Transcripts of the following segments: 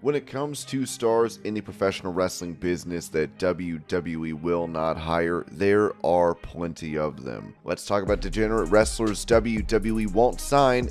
When it comes to stars in the professional wrestling business that WWE will not hire, there are plenty of them. Let's talk about degenerate wrestlers WWE won't sign.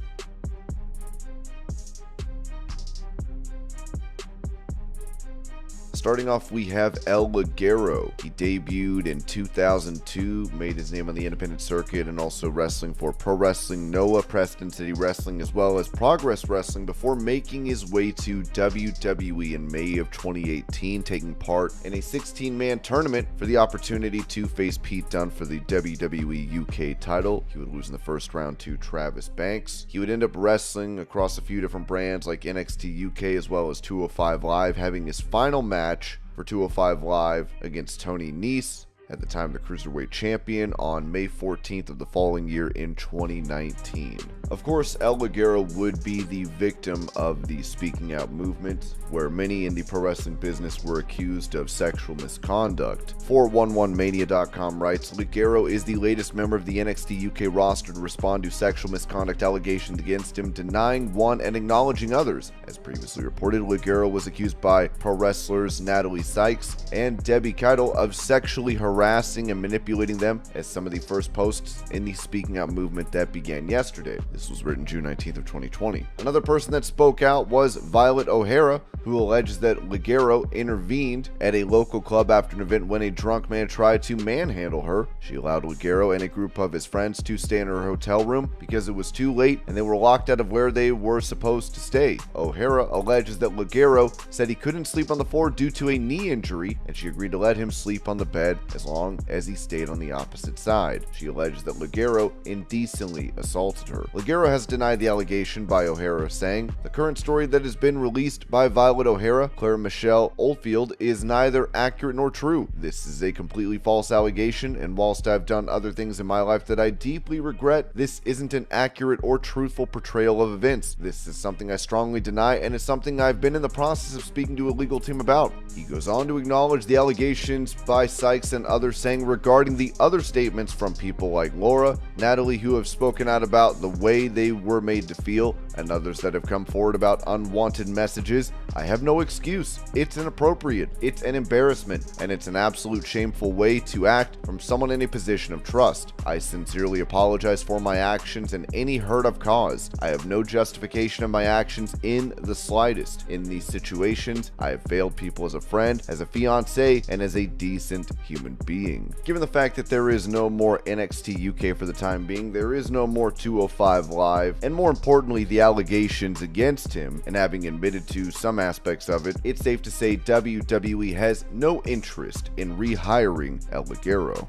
Starting off, we have El Ligero. He debuted in 2002, made his name on the independent circuit, and also wrestling for Pro Wrestling Noah, Preston City Wrestling, as well as Progress Wrestling, before making his way to WWE in May of 2018, taking part in a 16-man tournament for the opportunity to face Pete Dunne for the WWE UK title. He would lose in the first round to Travis Banks. He would end up wrestling across a few different brands like NXT UK as well as 205 Live, having his final match for 205 Live against Tony Nese, at the time the Cruiserweight Champion, on May 14th of the following year in 2019. Of course, El Ligero would be the victim of the speaking out movement, where many in the pro wrestling business were accused of sexual misconduct. 411mania.com writes, Ligero is the latest member of the NXT UK roster to respond to sexual misconduct allegations against him, denying one and acknowledging others. As previously reported, Ligero was accused by pro wrestlers Natalie Sykes and Debbie Keitel of sexually harassing and manipulating them, as some of the first posts in the speaking out movement that began yesterday. This was written June 19th of 2020. Another person that spoke out was Violet O'Hara, who alleges that Ligero intervened at a local club after an event when a drunk man tried to manhandle her. She allowed Ligero and a group of his friends to stay in her hotel room because it was too late and they were locked out of where they were supposed to stay. O'Hara alleges that Ligero said he couldn't sleep on the floor due to a knee injury, and she agreed to let him sleep on the bed as long as he stayed on the opposite side. She alleges that Ligero indecently assaulted her. Ligero has denied the allegation by O'Hara, saying, "The current story that has been released by Violet O'Hara, Claire Michelle Oldfield, is neither accurate nor true. This is a completely false allegation, and whilst I've done other things in my life that I deeply regret, this isn't an accurate or truthful portrayal of events. This is something I strongly deny, and is something I've been in the process of speaking to a legal team about." He goes on to acknowledge the allegations by Sykes and others, saying regarding the other statements from people like Laura, Natalie, who have spoken out about the way they were made to feel, and others that have come forward about unwanted messages, I have no excuse. It's inappropriate, it's an embarrassment, and it's an absolute shameful way to act from someone in a position of trust. I sincerely apologize for my actions and any hurt I've caused. I have no justification of my actions in the slightest. In these situations, I have failed people as a friend, as a fiance, and as a decent human being. Given the fact that there is no more NXT UK for the time being, there is no more 205 Live, and more importantly, the allegations against him, and having admitted to some aspects of it, it's safe to say WWE has no interest in rehiring El Ligero.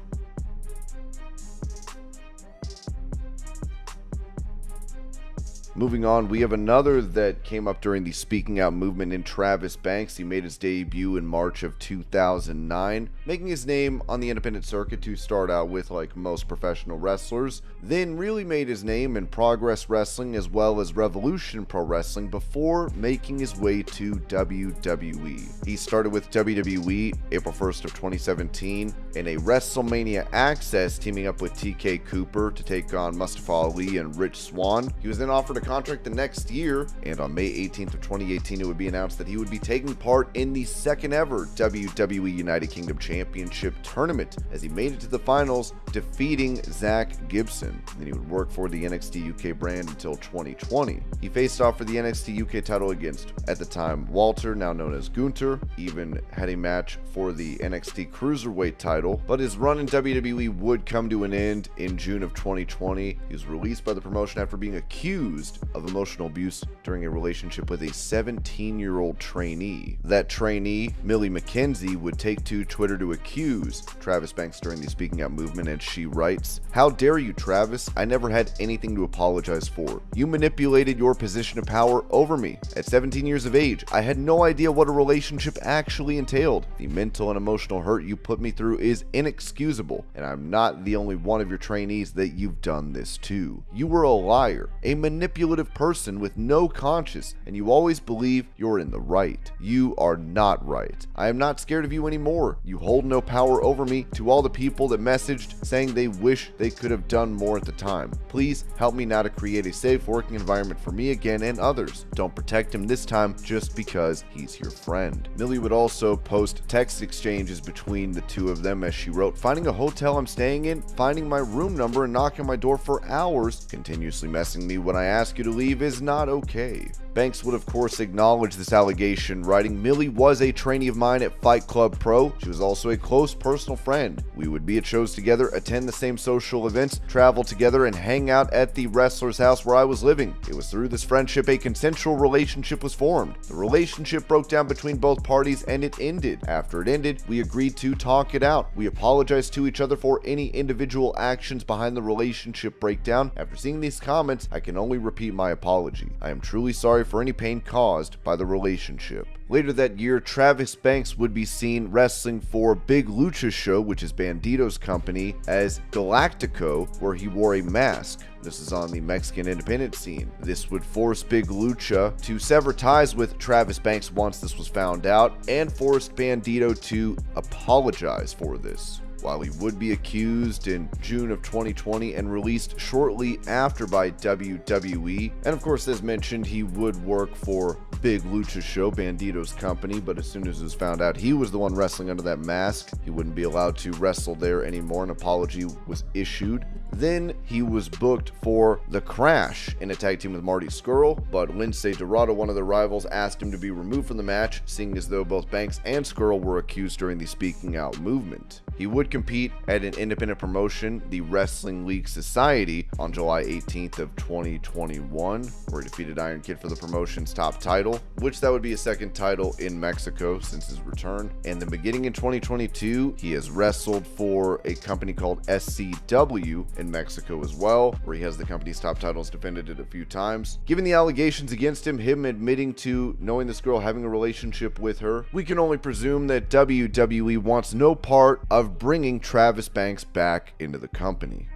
Moving on, we have another that came up during the speaking out movement in Travis Banks. He made his debut in March of 2009, making his name on the independent circuit to start out with, like most professional wrestlers, then really made his name in Progress Wrestling as well as Revolution Pro Wrestling before making his way to WWE. He started with WWE April 1st of 2017 in a WrestleMania Access, teaming up with TK Cooper to take on Mustafa Ali and Rich Swann. He was then offered a contract the next year, and on May 18th of 2018 it would be announced that he would be taking part in the second ever WWE United Kingdom Championship tournament, as he made it to the finals, defeating Zach Gibson. Then he would work for the NXT UK brand until 2020. He faced off for the NXT UK title against, at the time, Walter, now known as Gunther, even had a match for the NXT Cruiserweight title, but his run in WWE would come to an end in June of 2020. He was released by the promotion after being accused of emotional abuse during a relationship with a 17-year-old trainee. That trainee, Millie McKenzie, would take to Twitter to accuse Travis Banks during the speaking out movement, and she writes, "How dare you, Travis? I never had anything to apologize for. You manipulated your position of power over me. At 17 years of age, I had no idea what a relationship actually entailed. The mental and emotional hurt you put me through is inexcusable, and I'm not the only one of your trainees that you've done this to. You were a liar, a manipulator, manipulative person with no conscience, and you always believe you're in the right. You are not right. I am not scared of you anymore. You hold no power over me. To all the people that messaged saying they wish they could have done more at the time, please help me now to create a safe working environment for me again and others. Don't protect him this time just because he's your friend. Millie would also post text exchanges between the two of them as she wrote, "Finding a hotel I'm staying in, finding my room number and knocking on my door for hours, continuously messing me when I ask you to leave is not okay." Banks would of course acknowledge this allegation, writing, "Millie was a trainee of mine at Fight Club Pro. She was also a close personal friend. We would be at shows together, attend the same social events, travel together, and hang out at the wrestler's house where I was living. It was through this friendship a consensual relationship was formed. The relationship broke down between both parties and it ended. After it ended, we agreed to talk it out. We apologized to each other for any individual actions behind the relationship breakdown. After seeing these comments, I can only repeat my apology. I am truly sorry for any pain caused by the relationship." Later that year, Travis Banks would be seen wrestling for Big Lucha's show, which is Bandito's company, as Galactico, where he wore a mask. This is on the Mexican independent scene. This would force Big Lucha to sever ties with Travis Banks once this was found out, and forced Bandito to apologize for this. While he would be accused in June of 2020 and released shortly after by WWE. And of course, as mentioned, he would work for Big Lucha's show, Bandito's company, but as soon as it was found out he was the one wrestling under that mask, he wouldn't be allowed to wrestle there anymore. An apology was issued. Then he was booked for The Crash in a tag team with Marty Scurll, but Lince Dorado, one of their rivals, asked him to be removed from the match, seeing as though both Banks and Scurll were accused during the Speaking Out movement. He would compete at an independent promotion, the Wrestling League Society, on July 18th of 2021, where he defeated Iron Kid for the promotion's top title, which that would be a second title in Mexico since his return. And then beginning in 2022, he has wrestled for a company called SCW in Mexico as well, where he has the company's top titles, defended it a few times. Given the allegations against him admitting to knowing this girl, having a relationship with her, we can only presume that WWE wants no part of bringing Travis Banks back into the company.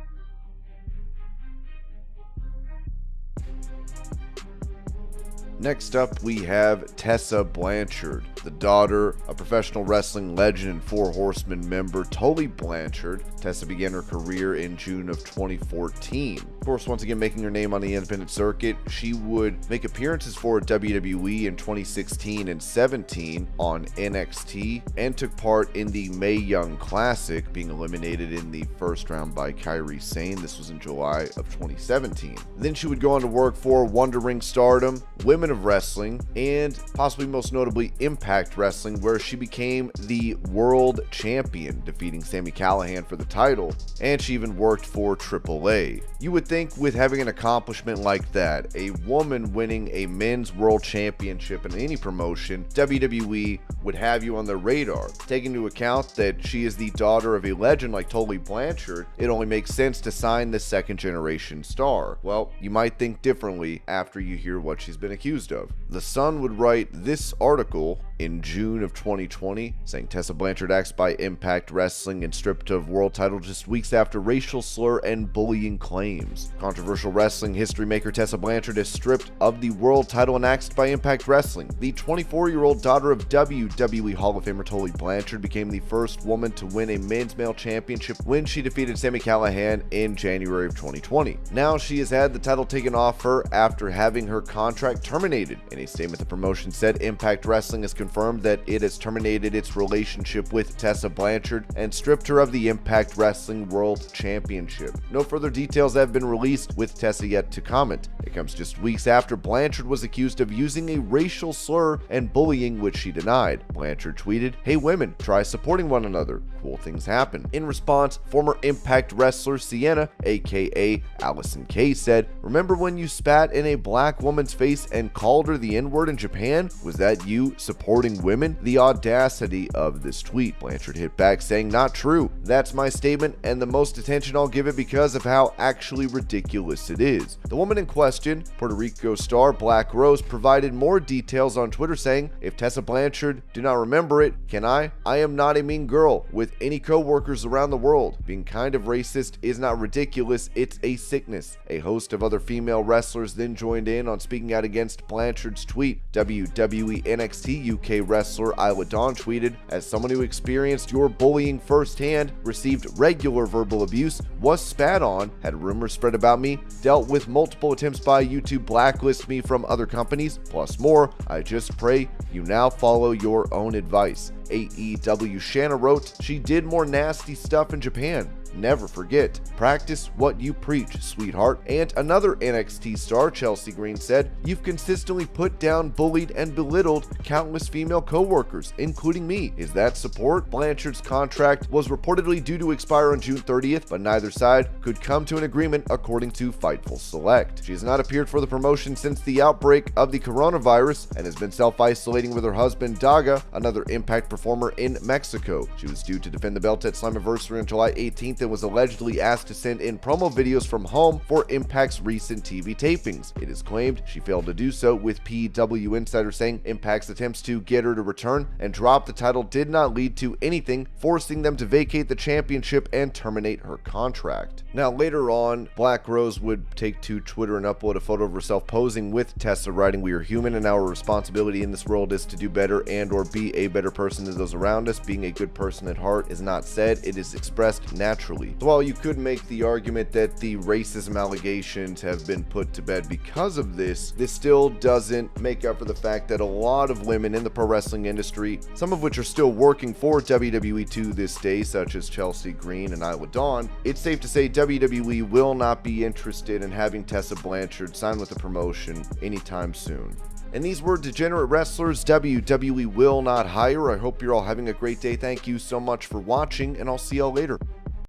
Next up, we have Tessa Blanchard, the daughter of professional wrestling legend and Four Horsemen member Tully Blanchard. Tessa began her career in June of 2014. Of course, once again making her name on the independent circuit, she would make appearances for WWE in 2016 and 17 on NXT, and took part in the Mae Young Classic, being eliminated in the first round by Kairi Sane. This was in July of 2017. Then she would go on to work for Wonder Ring Stardom, Women of Wrestling, and possibly most notably Impact Wrestling, where she became the world champion, defeating Sami Callihan for the title, and she even worked for AAA. You would think with having an accomplishment like that, a woman winning a men's world championship in any promotion, WWE would have you on their radar. Taking into account that she is the daughter of a legend like Tully Blanchard, it only makes sense to sign the second generation star. Well, you might think differently after you hear what she's been accused of. The Sun would write this article in June of 2020, saying Tessa Blanchard axed by Impact Wrestling and stripped of world title just weeks after racial slur and bullying claims. Controversial wrestling history maker Tessa Blanchard is stripped of the world title and axed by Impact Wrestling. The 24-year-old daughter of WWE Hall of Famer Tully Blanchard became the first woman to win a men's male championship when she defeated Sami Callihan in January of 2020. Now she has had the title taken off her after having her contract terminated. In a statement, the promotion said Impact Wrestling has confirmed that it has terminated its relationship with Tessa Blanchard and stripped her of the Impact Wrestling World Championship. No further details have been released, with Tessa yet to comment. It comes just weeks after Blanchard was accused of using a racial slur and bullying, which she denied. Blanchard tweeted, "Hey women, try supporting one another. Cool things happen." In response, former Impact wrestler Sienna, aka Allison Kay, said, "Remember when you spat in a black woman's face and called her the N-word in Japan? Was that you supporting women?" The audacity of this tweet. Blanchard hit back saying, "Not true. That's my statement, and the most attention I'll give it because of how actually ridiculous it is. The woman in question, Puerto Rico star Black Rose, provided more details on Twitter saying, "If Tessa Blanchard do not remember it, can I? I am not a mean girl with any co-workers around the world. Being kind of racist is not ridiculous, it's a sickness." A host of other female wrestlers then joined in on speaking out against Blanchard's tweet. WWE NXT UK wrestler Isla Dawn tweeted, "As someone who experienced your bullying firsthand, received regular verbal abuse, was spat on, had rumors spread about me, dealt with multiple attempts by you to blacklist me from other companies, plus more, I just pray you now follow your own advice." AEW Shanna wrote, "She did more nasty stuff in Japan. Never forget. Practice what you preach, sweetheart." And another NXT star, Chelsea Green, said, "You've consistently put down, bullied, and belittled countless female co-workers, including me. Is that support?" Blanchard's contract was reportedly due to expire on June 30th, but neither side could come to an agreement according to Fightful Select. She has not appeared for the promotion since the outbreak of the coronavirus and has been self-isolating with her husband Daga, another Impact performer in Mexico. She was due to defend the belt at Slammiversary on July 18th and was allegedly asked to send in promo videos from home for Impact's recent TV tapings. It is claimed she failed to do so, with PW Insider saying Impact's attempts to get her to return and drop the title did not lead to anything, forcing them to vacate the championship and terminate her contract. Now, later on, Black Rose would take to Twitter and upload a photo of herself posing with Tessa, writing, "We are human and our responsibility in this world is to do better and or be a better person to those around us. Being a good person at heart is not said, it is expressed naturally." So while you could make the argument that the racism allegations have been put to bed because of this, this still doesn't make up for the fact that a lot of women in the pro wrestling industry, some of which are still working for WWE to this day, such as Chelsea Green and Isla Dawn, it's safe to say WWE will not be interested in having Tessa Blanchard sign with the promotion anytime soon. And these were Degenerate wrestlers WWE will not hire. I hope you're all having a great day. Thank you so much for watching, and I'll see y'all later.